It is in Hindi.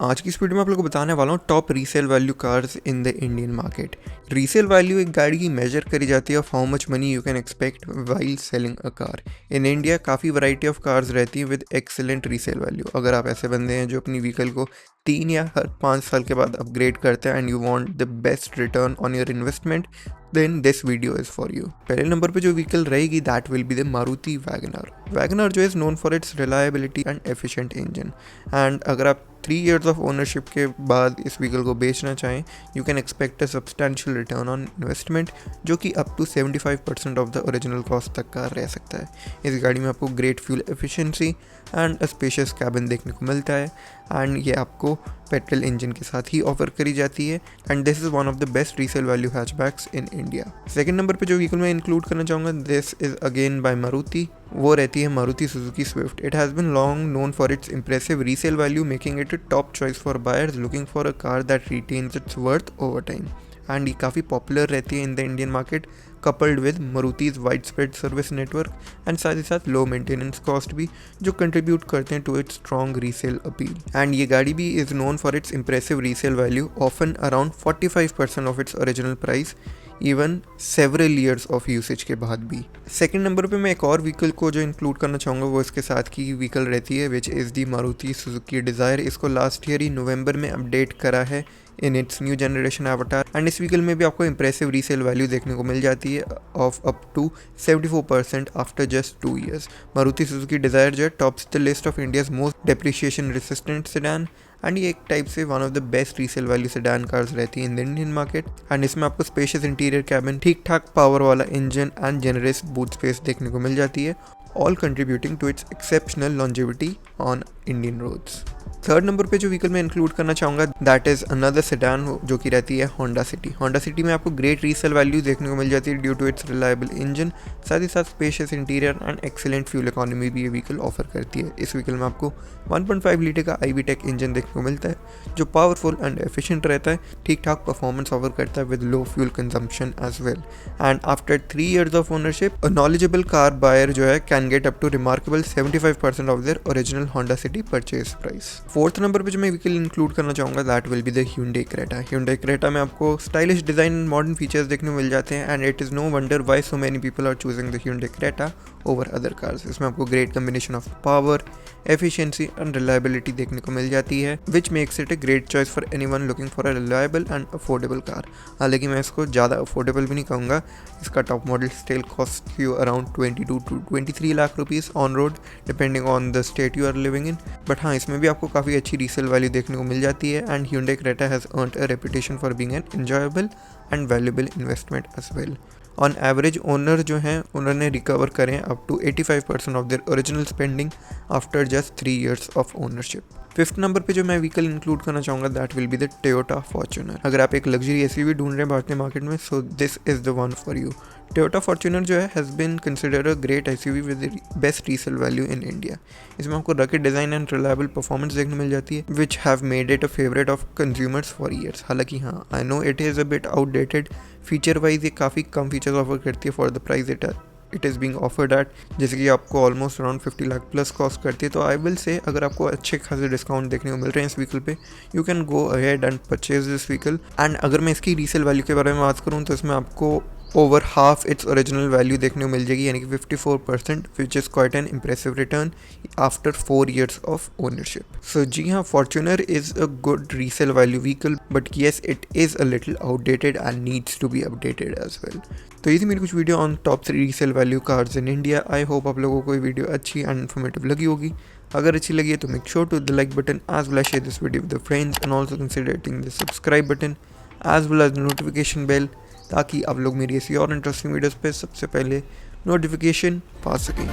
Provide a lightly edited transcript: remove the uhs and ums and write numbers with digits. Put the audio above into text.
आज की इस वीडियो में आप लोगों को बताने वाला हूँ top resale value cars in the Indian market. Resale value एक गाड़ी की मेजर करी जाती है of how much money you can expect while selling a car. In India काफ़ी वैरायटी ऑफ कार्स रहती हैं विद एक्सेलेंट रीसेल वैल्यू। अगर आप ऐसे बंदे हैं जो अपनी व्हीकल को 3 या हर 5 साल के बाद अपग्रेड करते हैं and you want the best return on your investment, then this video is for you. पहले नंबर पे जो व्हीकल रहेगी that will be the Maruti Wagon R. Wagon R जो is known for its reliability and efficient engine. And अगर आप 3 years ऑफ ओनरशिप के बाद इस व्हीकल को बेचना चाहें, you can expect a substantial return on investment जो कि up to 75% of the original cost तक का रह सकता है। इस गाड़ी में आपको great fuel efficiency and a spacious cabin देखने को मिलता है एंड ये आपको पेट्रोल इंजन के साथ ही ऑफर करी जाती है and this is one of the best resale value hatchbacks in India. Second number पे जो व्हीकल मैं इंक्लूड करना चाहूँगा, this is again by Maruti. वो रहती है Maruti Suzuki Swift. It has been long known for its impressive resale value, making it a top choice for buyers looking for a car that retains its worth over time. And ये काफ़ी पॉपुलर रहती है in the Indian market, coupled with मारुति's wide spread service network and साथ ही साथ लो मेंटेनेंस कॉस्ट भी, जो कंट्रीब्यूट करते हैं to its strong resale appeal. And ये गाड़ी भी is known for its impressive resale value, often around 45% of its original price, even several years of usage के बाद भी। सेकंड नंबर पे मैं एक और व्हीकल को जो इंक्लूड करना चाहूँगा वो इसके साथ की व्हीकल रहती है which is the Maruti Suzuki desire. इसको लास्ट ईयर ही नवंबर में अपडेट करा है in its new generation avatar and इस व्हीकल में भी आपको इंप्रेसिव रीसेल वैल्यू देखने को मिल जाती है off up to 74% after just 2 years। Maruti Suzuki Dzire जो है tops the list of India's most depreciation resistant sedan and ये एक टाइप से one of the best resale value sedan cars रहती है in the Indian market. And इसमें आपको स्पेशियस इंटीरियर कैबिन, ठीक ठाक पावर वाला engine and generous boot space देखने को मिल जाती है, all contributing to its exceptional longevity on Indian roads. Third number पे जो व्हीकल मैं इंक्लूड करना चाहूँगा दैट इज़ अनदर सेडान जो कि रहती है होंडा सिटी। होंडा सिटी में आपको ग्रेट रीसेल वैल्यू देखने को मिल जाती है due to its reliable engine, साथ ही साथ spacious interior and excellent fuel economy भी ये व्हीकल ऑफर करती है। इस व्हीकल में आपको 1.5 लीटर का IB टेक इंजन देखने को मिलता है जो पावरफुल एंड एफिशिएंट रहता है, ठीक ठाक परफॉर्मेंस ऑफर करता है with low fuel consumption as well. And after 3 years of ownership, a knowledgeable car buyer जो है can get up to remarkable 75% of their original Honda City purchase price. Fourth number पे जो मैं व्हीकल इंक्लूड करना चाहूँगा that will be the Hyundai Creta। Hyundai Creta में आपको stylish design and modern features देखने को मिल जाते हैं and it is no wonder why so many people are choosing the Hyundai Creta over other cars. इसमें आपको great combination of power, efficiency and reliability देखने को मिल जाती है which makes it a great choice for anyone looking for a reliable and affordable car. हालांकि मैं इसको ज़्यादा अफोर्डेबल भी नहीं कहूँगा, इसका top model still cost you around 22 to 23 lakh rupees on road depending on the state you are living in. But हाँ, इसमें भी आपको काफ़ी अच्छी रीसेल वैल्यू देखने को मिल जाती है and Hyundai Creta has earned a reputation for being an enjoyable and valuable investment as well. On average owner जो हैं उन्होंने रिकवर करें up to 85% of their original spending after just 3 years of ownership. Fifth number पे जो मैं व्हीकल इंक्लूड करना चाहूँगा that will be the Toyota Fortuner. अगर आप एक लग्जरी SUV ढूंढ रहे हैं भारतीय मार्केट में, so this is the one for you. Toyota Fortuner जो है has been considered a great SUV with best resale value in India. इसमें आपको rocket design and reliable performance देखने मिल जाती है which have made it a favourite of consumers for years. हालांकि हाँ, I know it is a bit outdated, feature wise ये काफ़ी कम फीचर्स ऑफर करती है for the price it is being offered eight, जैसे कि आपको almost around 50 lakh plus cost करती है। तो आई विल से अगर आपको अच्छे खासे डिस्काउंट देखने को मिल रहे हैं इस व्हीकल पे, you can go ahead and purchase this vehicle. And अगर मैं इसकी रीसेल वैल्यू के बारे में बात करूँ तो इसमें आपको over half its original value देखने को मिल जाएगी, यानी कि 54%, which is quite an impressive return after 4 years of ownership. So जी हाँ, Fortuner is a good resale value vehicle, but yes it is a little outdated and needs to be updated as well. तो ये थी मेरी कुछ video on top 3 resale value cars in India. I hope आप लोगों को ये वीडियो अच्छी एंड इन्फॉर्मेटिव लगी होगी। अगर अच्छी लगी है तो make sure to the like button as well as share this video with the friends and also consider hitting the subscribe button as well as notification bell, ताकि आप लोग मेरी ऐसी और इंटरेस्टिंग वीडियोस पे सबसे पहले नोटिफिकेशन पा सकें।